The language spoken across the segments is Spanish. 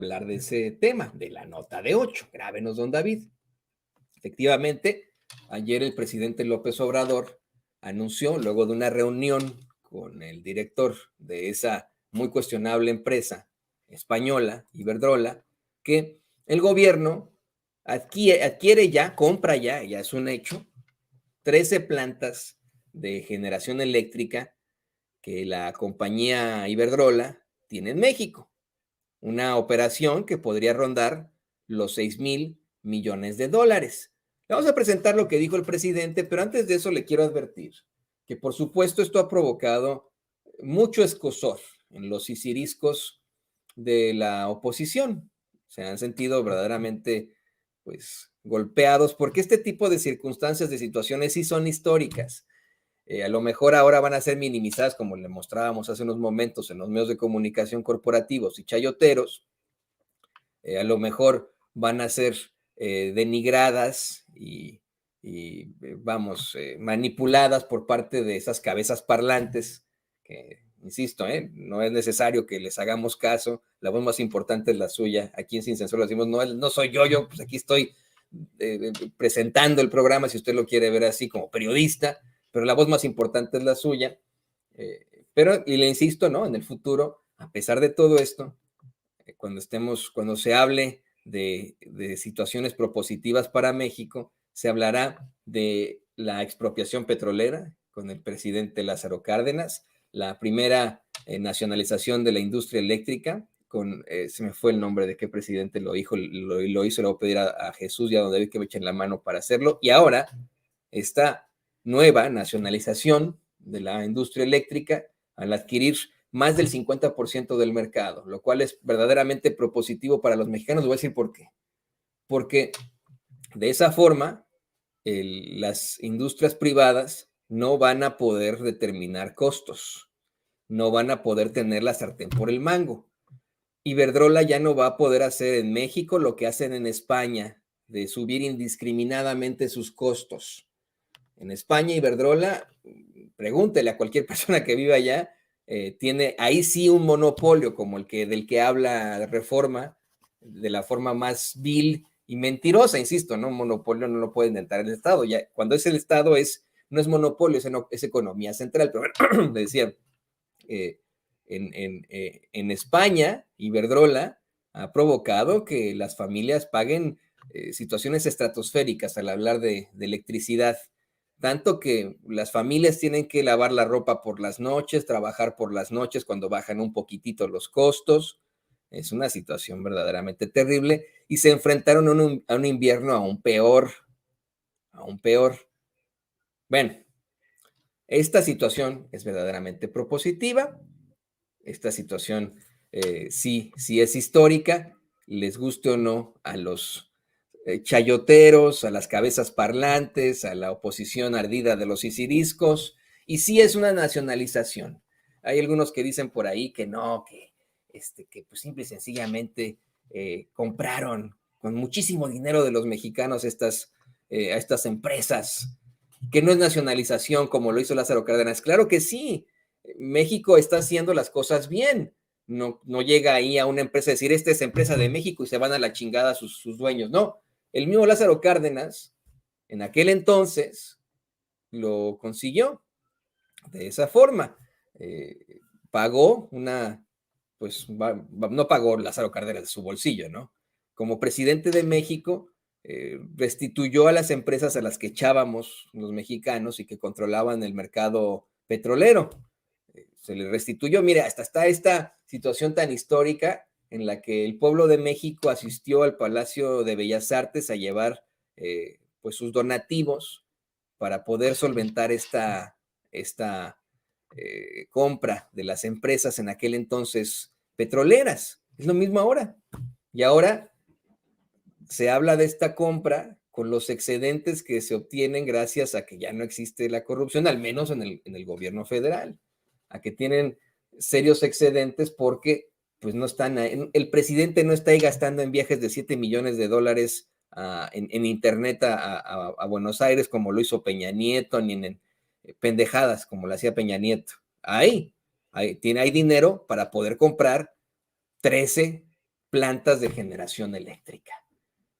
hablar de ese tema, de la nota de 8. Grábenos, don David. Efectivamente, ayer el presidente López Obrador anunció, luego de una reunión con el director de esa muy cuestionable empresa española, Iberdrola, que el gobierno adquiere ya, compra ya es un hecho, 13 plantas de generación eléctrica que la compañía Iberdrola tiene en México. Una operación que podría rondar los 6,000 millones de dólares. Vamos a presentar lo que dijo el presidente, pero antes de eso le quiero advertir que, por supuesto, esto ha provocado mucho escozor en los sisiriscos de la oposición. Se han sentido verdaderamente, pues, golpeados porque este tipo de circunstancias, de situaciones, sí son históricas. A lo mejor ahora van a ser minimizadas, como le mostrábamos hace unos momentos en los medios de comunicación corporativos y chayoteros. A lo mejor van a ser denigradas y vamos, manipuladas por parte de esas cabezas parlantes que, insisto, no es necesario que les hagamos caso. La voz más importante es la suya. Aquí en Sin Censura decimos, no soy yo, pues aquí estoy presentando el programa, si usted lo quiere ver así, como periodista, pero la voz más importante es la suya. Pero, y le insisto, ¿no? En el futuro, a pesar de todo esto, cuando se hable de situaciones propositivas para México, se hablará de la expropiación petrolera con el presidente Lázaro Cárdenas, la primera nacionalización de la industria eléctrica, se me fue el nombre de qué presidente lo hizo, le voy a pedir a Jesús y a don David que me echen la mano para hacerlo, y ahora esta nueva nacionalización de la industria eléctrica al adquirir más del 50% del mercado, lo cual es verdaderamente propositivo para los mexicanos. Voy a decir por qué. Porque de esa forma, las industrias privadas no van a poder determinar costos, no van a poder tener la sartén por el mango. Iberdrola ya no va a poder hacer en México lo que hacen en España, de subir indiscriminadamente sus costos. En España, Iberdrola, pregúntele a cualquier persona que viva allá, tiene ahí sí un monopolio como del que habla Reforma, de la forma más vil y mentirosa, insisto, ¿no? Un monopolio no lo puede inventar el Estado. Ya, cuando es el Estado no es monopolio, es economía central. Pero bueno, le decía, en España, Iberdrola ha provocado que las familias paguen situaciones estratosféricas al hablar de electricidad. Tanto que las familias tienen que lavar la ropa por las noches, trabajar por las noches cuando bajan un poquitito los costos. Es una situación verdaderamente terrible y se enfrentaron a un invierno aún peor, aún peor. Bueno, esta situación es verdaderamente propositiva. Esta situación sí es histórica, les guste o no a los chayoteros, a las cabezas parlantes, a la oposición ardida de los sisiriscos, y sí es una nacionalización. Hay algunos que dicen por ahí que no, que pues simple y sencillamente compraron con muchísimo dinero de los mexicanos a estas empresas, que no es nacionalización como lo hizo Lázaro Cárdenas. Claro que sí, México está haciendo las cosas bien. No llega ahí a una empresa a decir, esta es empresa de México y se van a la chingada sus dueños. No, el mismo Lázaro Cárdenas, en aquel entonces, lo consiguió de esa forma. Pagó no pagó Lázaro Cárdenas de su bolsillo, ¿no? Como presidente de México, restituyó a las empresas a las que echábamos los mexicanos y que controlaban el mercado petrolero. Se le restituyó. Mira, hasta está esta situación tan histórica en la que el pueblo de México asistió al Palacio de Bellas Artes a llevar pues sus donativos para poder solventar esta compra de las empresas en aquel entonces petroleras. Es lo mismo ahora. Y ahora se habla de esta compra con los excedentes que se obtienen gracias a que ya no existe la corrupción, al menos en el gobierno federal, a que tienen serios excedentes porque pues no están, el presidente no está ahí gastando en viajes de 7 millones de dólares en internet a Buenos Aires como lo hizo Peña Nieto, ni en pendejadas como lo hacía Peña Nieto. Hay dinero para poder comprar 13 plantas de generación eléctrica.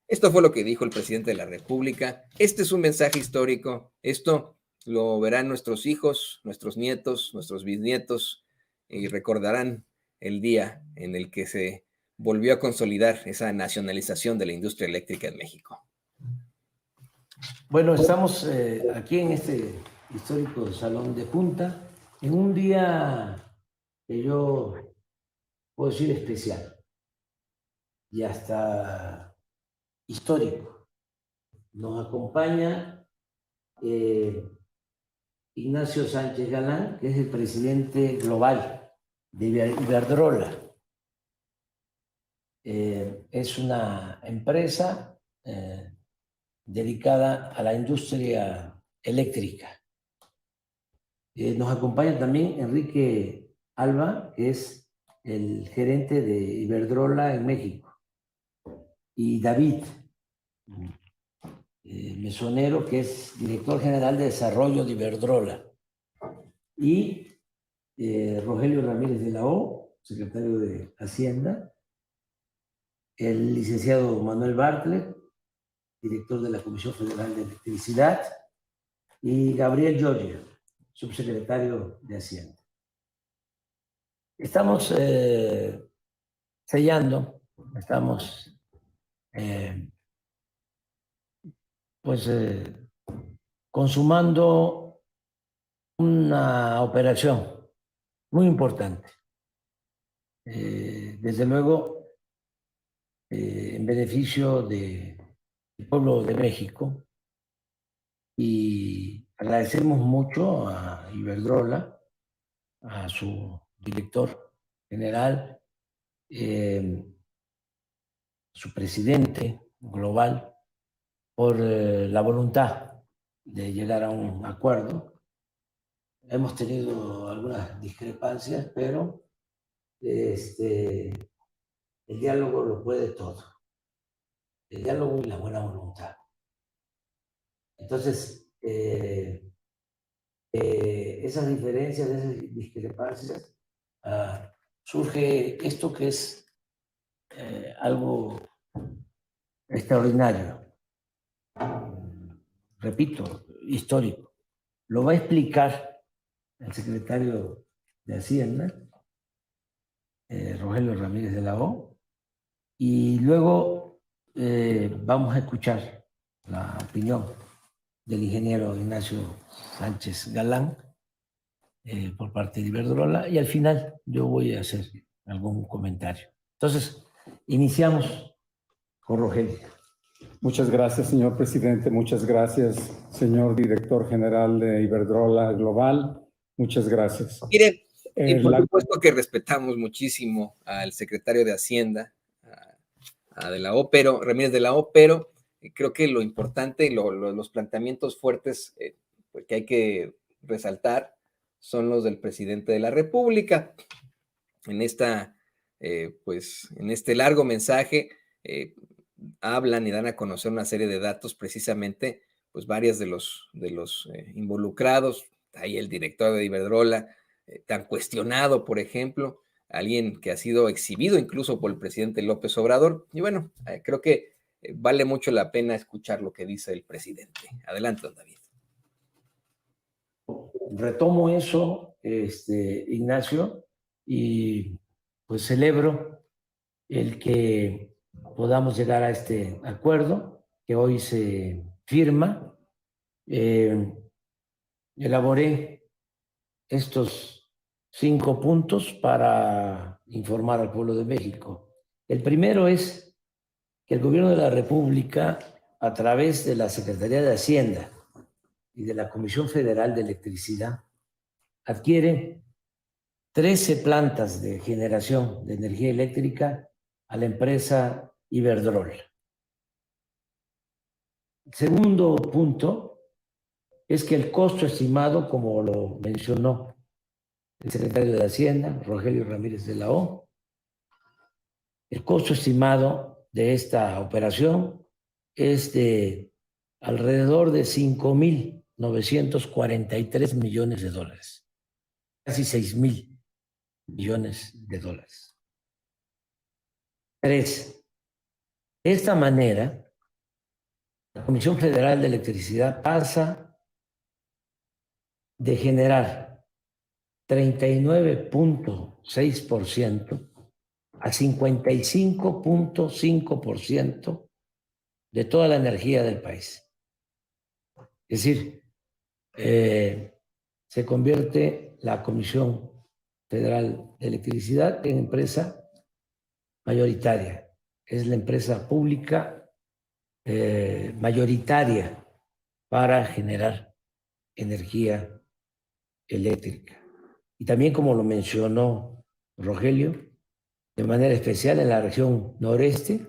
Esto fue lo que dijo el presidente de la República. Este es un mensaje histórico. Esto lo verán nuestros hijos, nuestros nietos, nuestros bisnietos y recordarán el día en el que se volvió a consolidar esa nacionalización de la industria eléctrica en México. Bueno, estamos aquí en este histórico Salón de Junta, en un día que yo puedo decir especial y hasta histórico. Nos acompaña Ignacio Sánchez Galán, que es el presidente global de Iberdrola. Es una empresa dedicada a la industria eléctrica. Nos acompaña también Enrique Alba, que es el gerente de Iberdrola en México, y David Mesonero, que es director general de desarrollo de Iberdrola, y Rogelio Ramírez de la O, secretario de Hacienda, el licenciado Manuel Bartlett, director de la Comisión Federal de Electricidad, y Gabriel Giorgio, subsecretario de Hacienda. Estamos sellando, estamos consumando una operación muy importante. Desde luego, en beneficio del pueblo de México, y agradecemos mucho a Iberdrola, a su director general, su presidente global, por la voluntad de llegar a un acuerdo. Hemos tenido algunas discrepancias, pero el diálogo lo puede todo. El diálogo y la buena voluntad. Entonces, esas diferencias, esas discrepancias, surge esto que es algo extraordinario, repito, histórico. Lo va a explicar el secretario de Hacienda, Rogelio Ramírez de la O, y luego vamos a escuchar la opinión del ingeniero Ignacio Sánchez Galán por parte de Iberdrola, y al final yo voy a hacer algún comentario. Entonces, iniciamos con Rogelio. Muchas gracias, señor presidente. Muchas gracias, señor director general de Iberdrola Global. Muchas gracias. Mire, por supuesto que respetamos muchísimo al secretario de Hacienda, a de la O, pero, Ramírez de la O, pero creo que lo importante, los planteamientos fuertes que hay que resaltar son los del presidente de la República. En en este largo mensaje hablan y dan a conocer una serie de datos, precisamente, pues varias de los involucrados. Ahí el director de Iberdrola, tan cuestionado, por ejemplo, alguien que ha sido exhibido incluso por el presidente López Obrador. Y bueno, creo que vale mucho la pena escuchar lo que dice el presidente. Adelante, don David. Retomo eso, Ignacio, y pues celebro el que podamos llegar a este acuerdo que hoy se firma. Elaboré estos 5 puntos para informar al pueblo de México. El primero es que el gobierno de la República, a través de la Secretaría de Hacienda y de la Comisión Federal de Electricidad, adquiere 13 plantas de generación de energía eléctrica a la empresa Iberdrola. El segundo punto es que el costo estimado, como lo mencionó el secretario de Hacienda, Rogelio Ramírez de la O, el costo estimado de esta operación es de alrededor de 5.943 millones de dólares, casi 6.000 millones de dólares. 3. De esta manera, la Comisión Federal de Electricidad pasa de generar 39.6% a 55.5% de toda la energía del país. Es decir, se convierte la Comisión Federal de Electricidad en empresa mayoritaria. Es la empresa pública mayoritaria para generar energía eléctrica. Y también, como lo mencionó Rogelio, de manera especial en la región noreste,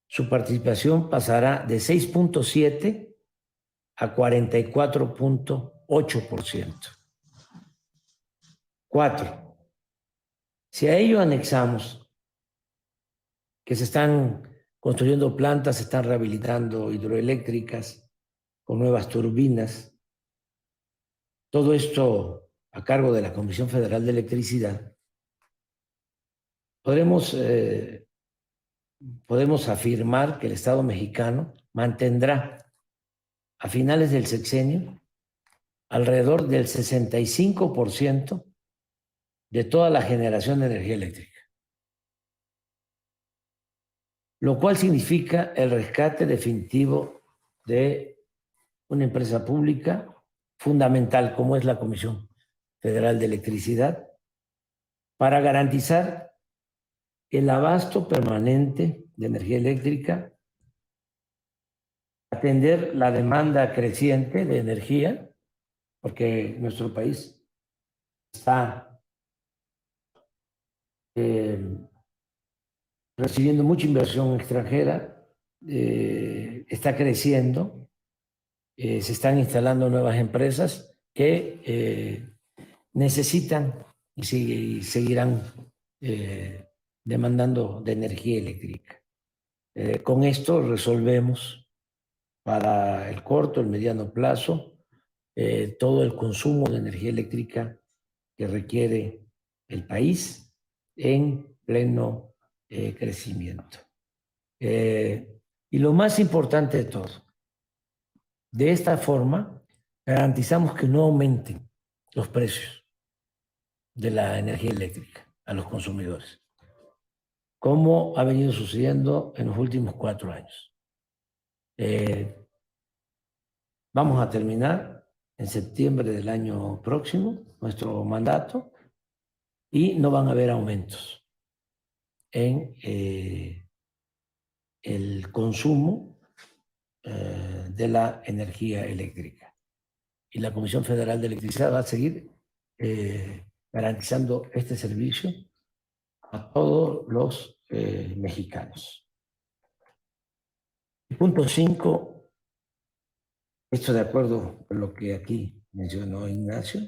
su participación pasará de 6.7 a 44.8%. 4. Si a ello anexamos que se están construyendo plantas, se están rehabilitando hidroeléctricas con nuevas turbinas, todo esto a cargo de la Comisión Federal de Electricidad, podemos afirmar que el Estado mexicano mantendrá a finales del sexenio alrededor del 65% de toda la generación de energía eléctrica, lo cual significa el rescate definitivo de una empresa pública fundamental como es la Comisión Federal de Electricidad para garantizar el abasto permanente de energía eléctrica, atender la demanda creciente de energía, porque nuestro país está recibiendo mucha inversión extranjera, está creciendo, se están instalando nuevas empresas que necesitan y seguirán demandando de energía eléctrica. Con esto resolvemos para el corto, el mediano plazo, todo el consumo de energía eléctrica que requiere el país en pleno crecimiento. Y lo más importante de todo, de esta forma garantizamos que no aumenten los precios de la energía eléctrica a los consumidores, como ha venido sucediendo en los últimos 4 años. Vamos a terminar en septiembre del año próximo nuestro mandato y no van a haber aumentos en el consumo de la energía eléctrica. Y la Comisión Federal de Electricidad va a seguir garantizando este servicio a todos los mexicanos. Punto 5, esto de acuerdo con lo que aquí mencionó Ignacio,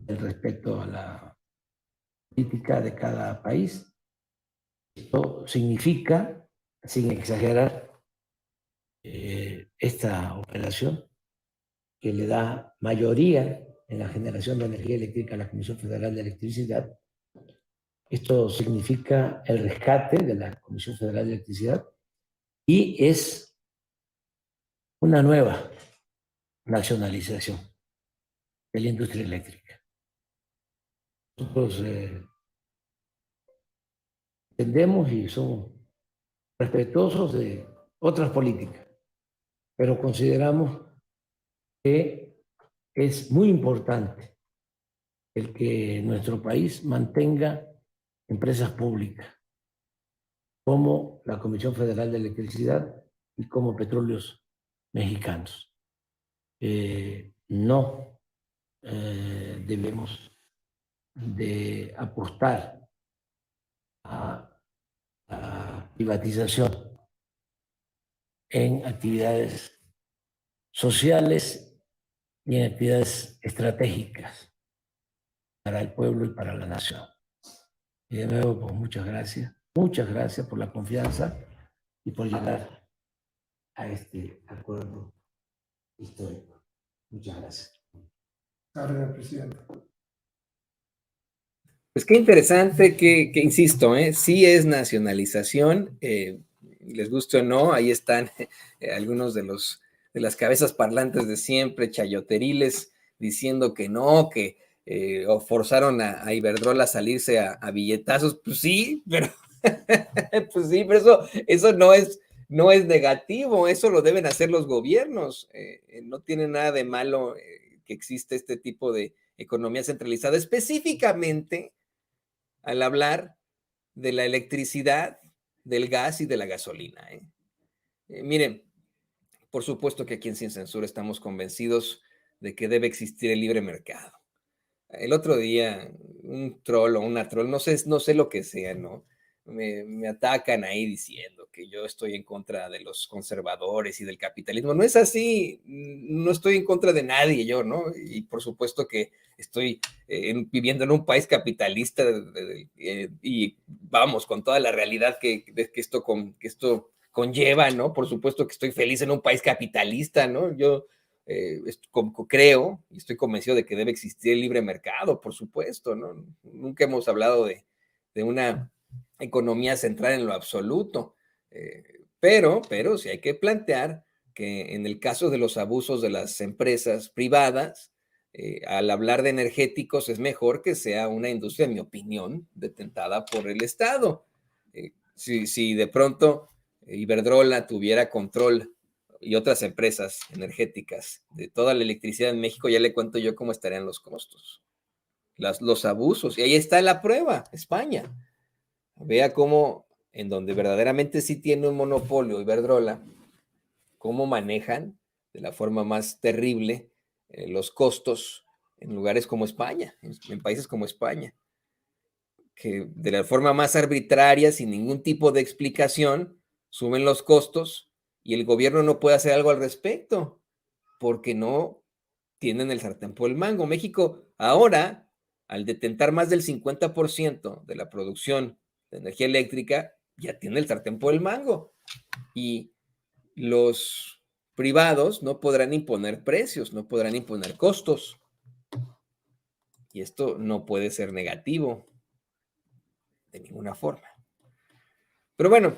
el respecto a la política de cada país. Esto significa, sin exagerar, esta operación que le da mayoría en la generación de energía eléctrica a la Comisión Federal de Electricidad. Esto significa el rescate de la Comisión Federal de Electricidad y es una nueva nacionalización de la industria eléctrica. Nosotros entendemos y somos respetuosos de otras políticas, pero consideramos que es muy importante el que nuestro país mantenga empresas públicas como la Comisión Federal de Electricidad y como Petróleos Mexicanos. No debemos de apostar a la privatización en actividades sociales y en actividades estratégicas para el pueblo y para la nación. Y de nuevo, pues muchas gracias por la confianza y por llegar a este acuerdo histórico. Muchas gracias. Gracias, presidente. Pues qué interesante, que insisto, sí es nacionalización, les guste o no, ahí están algunos de las cabezas parlantes de siempre, chayoteriles, diciendo que no, que o forzaron a Iberdrola a salirse a billetazos. Pues sí, pero pues sí, pero eso no es negativo, eso lo deben hacer los gobiernos. No tiene nada de malo que existe este tipo de economía centralizada, específicamente al hablar de la electricidad, del gas y de la gasolina. Miren, por supuesto que aquí en Sin Censura estamos convencidos de que debe existir el libre mercado. El otro día, un troll o una troll, no sé lo que sea, ¿no? Me atacan ahí diciendo que yo estoy en contra de los conservadores y del capitalismo. No es así, no estoy en contra de nadie yo, ¿no? Y por supuesto que estoy viviendo en un país capitalista y vamos, con toda la realidad que esto conlleva, ¿no? Por supuesto que estoy feliz en un país capitalista, ¿no? Yo creo y estoy convencido de que debe existir el libre mercado, por supuesto, ¿no? Nunca hemos hablado de una economía central en lo absoluto, pero sí hay que plantear que en el caso de los abusos de las empresas privadas, al hablar de energéticos es mejor que sea una industria, en mi opinión, detentada por el Estado. Si de pronto Iberdrola tuviera control y otras empresas energéticas de toda la electricidad en México, ya le cuento yo cómo estarían los costos, los abusos. Y ahí está la prueba, España. Vea cómo, en donde verdaderamente sí tiene un monopolio Iberdrola, cómo manejan de la forma más terrible los costos en lugares como España, en países como España, que de la forma más arbitraria, sin ningún tipo de explicación, suben los costos y el gobierno no puede hacer algo al respecto, porque no tienen el sartén por el mango. México ahora, al detentar más del 50% de la producción de energía eléctrica, ya tiene el sartén por el mango. Y los privados no podrán imponer precios, no podrán imponer costos. Y esto no puede ser negativo de ninguna forma. Pero bueno,